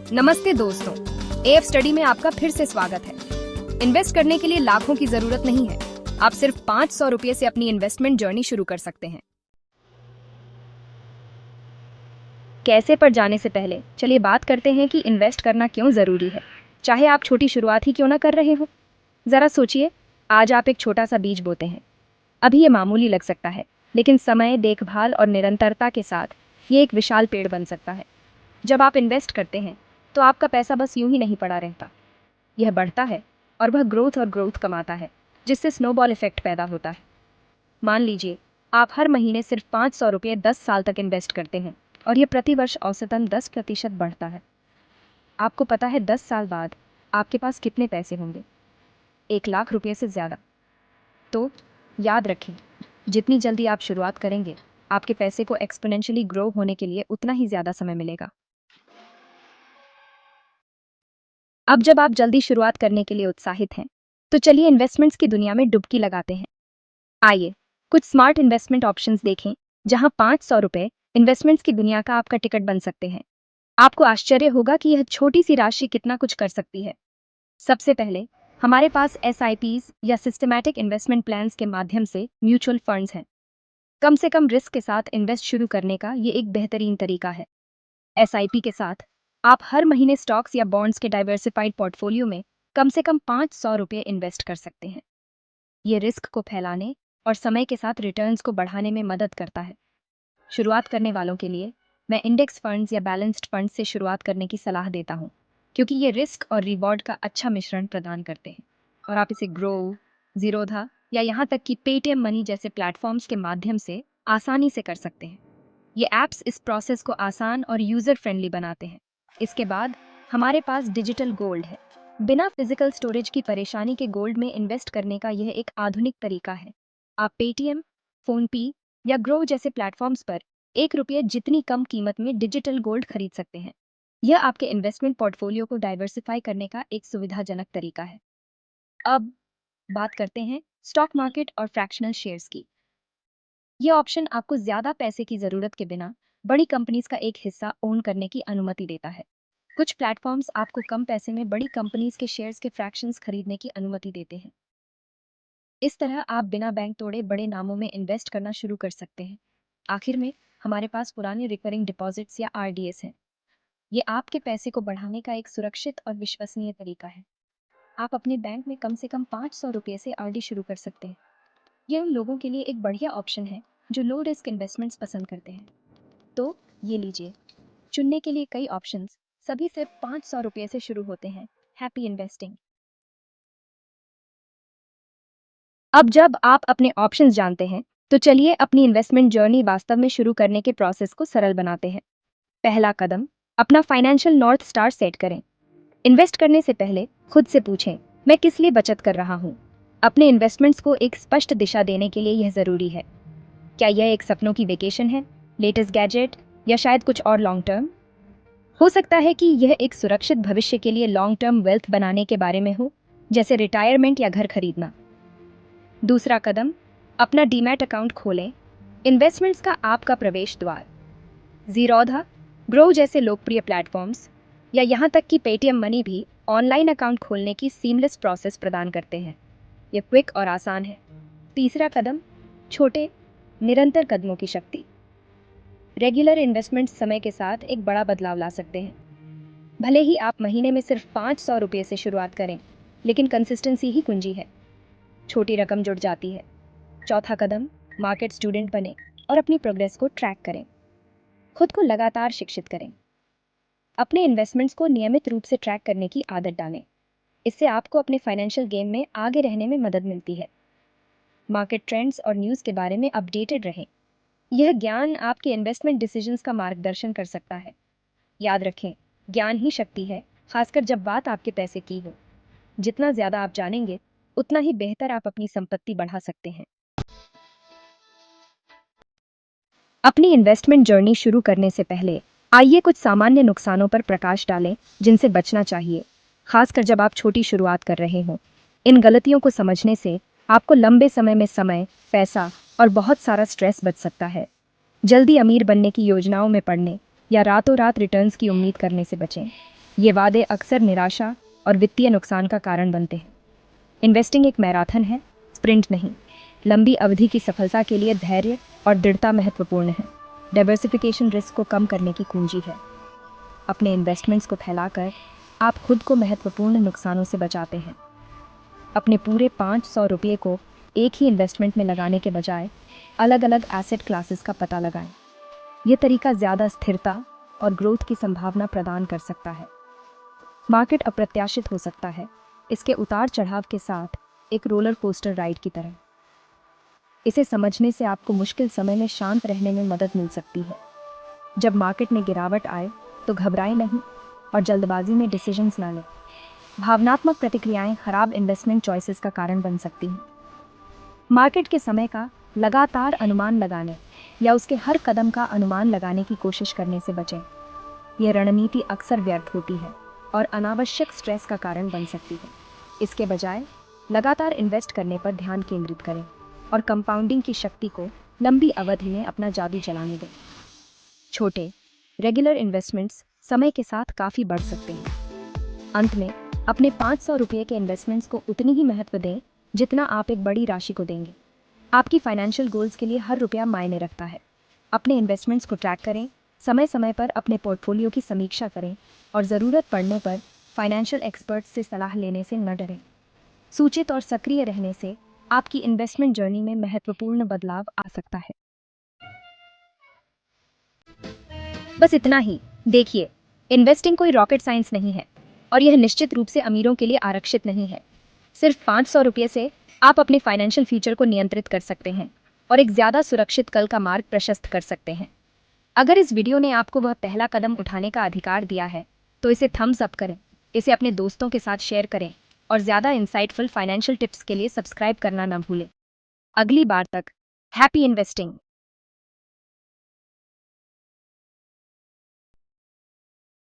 नमस्ते दोस्तों, AF study में आपका फिर से स्वागत है। इन्वेस्ट करने के लिए लाखों की जरूरत नहीं है। आप सिर्फ 500 रुपये से अपनी इन्वेस्टमेंट जर्नी शुरू कर सकते हैं। कैसे पर जाने से पहले चलिए बात करते हैं कि इन्वेस्ट करना क्यों जरूरी है, चाहे आप छोटी शुरुआत ही क्यों ना कर रहे हो। जरा सोचिए, आज आप एक छोटा सा बीज बोते हैं। अभी ये मामूली लग सकता है, लेकिन समय, देखभाल और निरंतरता के साथ ये एक विशाल पेड़ बन सकता है। जब आप इन्वेस्ट करते हैं तो आपका पैसा बस यूं ही नहीं पड़ा रहता, यह बढ़ता है और वह ग्रोथ कमाता है, जिससे स्नोबॉल इफेक्ट पैदा होता है। मान लीजिए आप हर महीने सिर्फ 500 रुपये 10 साल तक इन्वेस्ट करते हैं और यह प्रतिवर्ष औसतन 10% बढ़ता है। आपको पता है 10 साल बाद आपके पास कितने पैसे होंगे? 1 लाख रुपये से ज़्यादा। तो याद रखें, जितनी जल्दी आप शुरुआत करेंगे, आपके पैसे को एक्सपोनेंशियली ग्रो होने के लिए उतना ही ज़्यादा समय मिलेगा। अब जब आप जल्दी शुरुआत करने के लिए उत्साहित हैं, तो चलिए इन्वेस्टमेंट्स की दुनिया में डुबकी लगाते हैं। आइए कुछ स्मार्ट इन्वेस्टमेंट ऑप्शंस देखें, जहां 500 रुपये इन्वेस्टमेंट्स की दुनिया का आपका टिकट बन सकते हैं। आपको आश्चर्य होगा कि यह छोटी सी राशि कितना कुछ कर सकती है। सबसे पहले हमारे पास SIPs या सिस्टमैटिक इन्वेस्टमेंट प्लान्स के माध्यम से म्यूचुअल फंड्स हैं। कम से कम रिस्क के साथ इन्वेस्ट शुरू करने का ये एक बेहतरीन तरीका है। SIP के साथ आप हर महीने स्टॉक्स या बॉन्ड्स के डाइवर्सिफाइड पोर्टफोलियो में कम से कम 500 रुपये इन्वेस्ट कर सकते हैं। ये रिस्क को फैलाने और समय के साथ रिटर्न्स को बढ़ाने में मदद करता है। शुरुआत करने वालों के लिए मैं इंडेक्स फंड्स या बैलेंस्ड फंड्स से शुरुआत करने की सलाह देता हूँ, क्योंकि ये रिस्क और रिवॉर्ड का अच्छा मिश्रण प्रदान करते हैं और आप इसे ग्रो, जीरोधा या यहाँ तक कि पेटीएम मनी जैसे प्लेटफॉर्म्स के माध्यम से आसानी से कर सकते हैं। ये ऐप्स इस प्रोसेस को आसान और यूज़र फ्रेंडली बनाते हैं। इसके बाद हमारे पास डिजिटल गोल्ड है। बिना फिजिकल स्टोरेज की परेशानी के गोल्ड में इन्वेस्ट करने का यह एक आधुनिक तरीका है। आप पेटीएम, फोनपे या ग्रो जैसे प्लेटफॉर्म्स पर 1 रुपये जितनी कम कीमत में डिजिटल गोल्ड खरीद सकते हैं। यह आपके इन्वेस्टमेंट पोर्टफोलियो को डाइवर्सिफाई करने का एक सुविधाजनक तरीका है। अब बात करते हैं स्टॉक मार्केट और फ्रैक्शनल शेयर्स की। यह ऑप्शन आपको ज़्यादा पैसे की ज़रूरत के बिना बड़ी कंपनीज का एक हिस्सा ओन करने की अनुमति देता है। कुछ प्लेटफॉर्म्स आपको कम पैसे में बड़ी कंपनीज के शेयर्स के फ्रैक्शंस खरीदने की अनुमति देते हैं। इस तरह आप बिना बैंक तोड़े बड़े नामों में इन्वेस्ट करना शुरू कर सकते हैं। आखिर में हमारे पास पुराने रिकरिंग डिपॉजिट्स या RDS हैं। ये आपके पैसे को बढ़ाने का एक सुरक्षित और विश्वसनीय तरीका है। आप अपने बैंक में कम से कम 500 रुपये से RD शुरू कर सकते हैं। यह उन लोगों के लिए एक बढ़िया ऑप्शन है जो लो रिस्क इन्वेस्टमेंट्स पसंद करते हैं। तो ये लीजिए, चुनने के लिए कई ऑप्शंस, सभी सिर्फ 500 रुपये से शुरू होते हैं। Happy investing. अब जब आप अपने ऑप्शंस जानते हैं, तो चलिए अपनी इन्वेस्टमेंट जर्नी वास्तव में शुरू करने के प्रोसेस को सरल बनाते हैं। पहला कदम, अपना फाइनेंशियल नॉर्थ स्टार सेट करें। इन्वेस्ट करने से पहले खुद से पूछें, मैं किस लिए बचत कर रहा हूँ? अपने इन्वेस्टमेंट्स को एक स्पष्ट दिशा देने के लिए यह ज़रूरी है। क्या यह एक सपनों की वेकेशन है, लेटेस्ट गैजेट, या शायद कुछ और लॉन्ग टर्म? हो सकता है कि यह एक सुरक्षित भविष्य के लिए लॉन्ग टर्म वेल्थ बनाने के बारे में हो, जैसे रिटायरमेंट या घर खरीदना। दूसरा कदम, अपना डीमैट अकाउंट खोलें। इन्वेस्टमेंट्स का आपका प्रवेश द्वार। जीरोधा, ग्रो जैसे लोकप्रिय प्लेटफॉर्म्स या यहाँ तक कि पेटीएम मनी भी ऑनलाइन अकाउंट खोलने की सीमलेस प्रोसेस प्रदान करते हैं। यह क्विक और आसान है। तीसरा कदम, छोटे निरंतर कदमों की शक्ति। रेगुलर इन्वेस्टमेंट समय के साथ एक बड़ा बदलाव ला सकते हैं। भले ही आप महीने में सिर्फ 500 रुपये से शुरुआत करें, लेकिन कंसिस्टेंसी ही कुंजी है। छोटी रकम जुड़ जाती है। चौथा कदम, मार्केट स्टूडेंट बने और अपनी प्रोग्रेस को ट्रैक करें। खुद को लगातार शिक्षित करें। अपने इन्वेस्टमेंट्स को नियमित रूप से ट्रैक करने की आदत डालें। इससे आपको अपने फाइनेंशियल गेम में आगे रहने में मदद मिलती है। मार्केट ट्रेंड्स और न्यूज़ के बारे में अपडेटेड रहें। यह ज्ञान आपके इन्वेस्टमेंट डिसीजंस का मार्गदर्शन कर सकता है। याद रखें, ज्ञान ही शक्ति है, खासकर जब बात आपके पैसे की हो। जितना ज़्यादा आप जानेंगे, उतना ही बेहतर आप अपनी संपत्ति बढ़ा सकते हैं। अपनी इन्वेस्टमेंट जर्नी शुरू करने से पहले आइए कुछ सामान्य नुकसानों पर प्रकाश डालें जिनसे बचना चाहिए, खासकर जब आप छोटी शुरुआत कर रहे हों। इन गलतियों को समझने से आपको लंबे समय में समय, पैसा और बहुत सारा स्ट्रेस बच सकता है। जल्दी अमीर बनने की योजनाओं में पड़ने या रातों रात रिटर्न्स की उम्मीद करने से बचें। ये वादे अक्सर निराशा और वित्तीय नुकसान का कारण बनते हैं। इन्वेस्टिंग एक मैराथन है, स्प्रिंट नहीं। लंबी अवधि की सफलता के लिए धैर्य और दृढ़ता महत्वपूर्ण है। डाइवर्सिफिकेशन रिस्क को कम करने की कुंजी है। अपने इन्वेस्टमेंट्स को फैलाकर आप खुद को महत्वपूर्ण नुकसानों से बचाते हैं। अपने पूरे 500 रुपये को एक ही इन्वेस्टमेंट में लगाने के बजाय अलग अलग एसेट क्लासेस का पता लगाएं। यह तरीका ज़्यादा स्थिरता और ग्रोथ की संभावना प्रदान कर सकता है। मार्केट अप्रत्याशित हो सकता है, इसके उतार चढ़ाव के साथ एक रोलर कोस्टर राइड की तरह। इसे समझने से आपको मुश्किल समय में शांत रहने में मदद मिल सकती है। जब मार्केट में गिरावट आए तो घबराएं नहीं और जल्दबाजी में डिसीजंस ना लें। भावनात्मक प्रतिक्रियाएं खराब इन्वेस्टमेंट चॉइसेस का कारण बन सकती हैं। मार्केट के समय का लगातार अनुमान लगाने या उसके हर कदम का अनुमान लगाने की कोशिश करने से बचें। यह रणनीति अक्सर व्यर्थ होती है और अनावश्यक स्ट्रेस का कारण बन सकती है। इसके बजाय लगातार इन्वेस्ट करने पर ध्यान केंद्रित करें और कंपाउंडिंग की शक्ति को लंबी अवधि में अपना जादू चलाने दें। छोटे रेगुलर इन्वेस्टमेंट्स समय के साथ काफ़ी बढ़ सकते हैं। अंत में अपने 500 रुपये के इन्वेस्टमेंट्स को उतनी ही महत्व दें जितना आप एक बड़ी राशि को देंगे। आपकी फाइनेंशियल गोल्स के लिए हर रुपया मायने रखता है। अपने इन्वेस्टमेंट्स को ट्रैक करें, समय समय पर अपने पोर्टफोलियो की समीक्षा करें और ज़रूरत पड़ने पर फाइनेंशियल एक्सपर्ट्स से सलाह लेने से न डरें। सूचित और सक्रिय रहने से आपकी इन्वेस्टमेंट जर्नी में महत्वपूर्ण बदलाव आ सकता है। बस इतना ही। देखिए, इन्वेस्टिंग कोई रॉकेट साइंस नहीं है और यह निश्चित रूप से अमीरों के लिए आरक्षित नहीं है। सिर्फ 500 रुपये से आप अपने फाइनेंशियल फ्यूचर को नियंत्रित कर सकते हैं और एक ज़्यादा सुरक्षित कल का मार्ग प्रशस्त कर सकते हैं। अगर इस वीडियो ने आपको वह पहला कदम उठाने का अधिकार दिया है तो इसे थम्स अप करें, इसे अपने दोस्तों के साथ शेयर करें और ज़्यादा इंसाइटफुल फाइनेंशियल टिप्स के लिए सब्सक्राइब करना न भूलें। अगली बार तक हैप्पी इन्वेस्टिंग।